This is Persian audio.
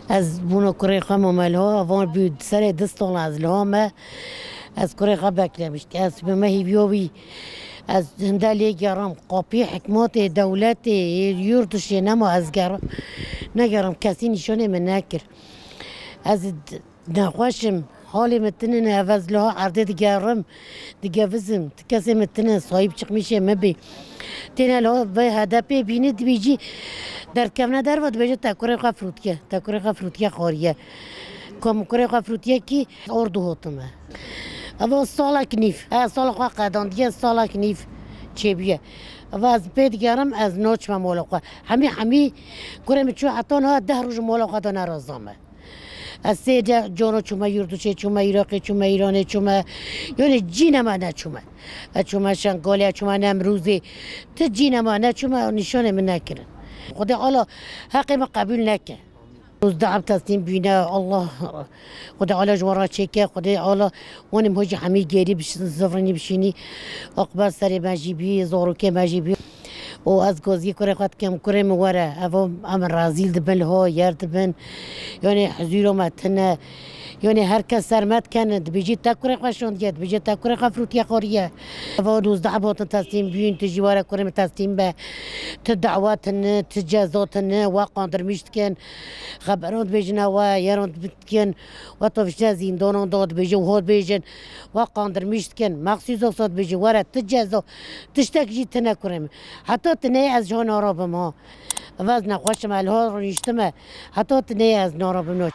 از بونا کره خم ملها وان بود سر دستان از لامه از کره خم بکلمش که از به مهی بیوی از هندالی گرام قاپی حکمات دولت یورتش نما از گرام نگرام کسی نشونه من نکر از نخوشم حالی متنن عوض لها عرضه دیگرم دیگه وزم کسی متنن صاحب چک میشه مبی تینه لها به هدفی بینید بیجی در کم ندار ود بیجی تکره خفروتیه خاریه کم کره خفروتیه کی اردو هاتمه اما سالک نیف سال خواه قدان دیگه سالک نیف چه بیه و از پی دیگرم از نوچ و مولا خواه همی کره میچو حتی نه 10 روز مولا خواه دا نرازامه از سه جانا چوما یوردوچه چوما عراقی چوما ایرانی چوما یعنی جین ما نه چوما شنگالی چوما نمروزی تو جین ما نه چوما نشانه من نکرن خدا حالا حقی ما قبول نکن روز دعم تسلیم بینه الله خدا حالا جوارا چکه خدا حالا ونم هجی همی گری زفرنی بشینی اقبال سری مجیبی زاروکه مجیبی و از گازی کره خود کم کره موره اوا ام رازیل دبن ها یار دبن یعنی حضور متنه یعنی هر کس سرمت کند بیجی تکره خشون دیت بیجی تکره خفروتی خاریه اوا 12 بات تسلیم بین تجوار کره تسلیم به تدعوات نه تجازات نه واقع میشت کن خبرات بیجن و یاران بتکن و توفش زندان داد بیجی و هاد بیجن واقع میشت کن مخصوص اقصاد بیجی وره تجازا تشتکجی تنه کرم حتی تنه از جان آراب ما وزن خوشم الها رو نشتمه حتی تنه از ناراب ما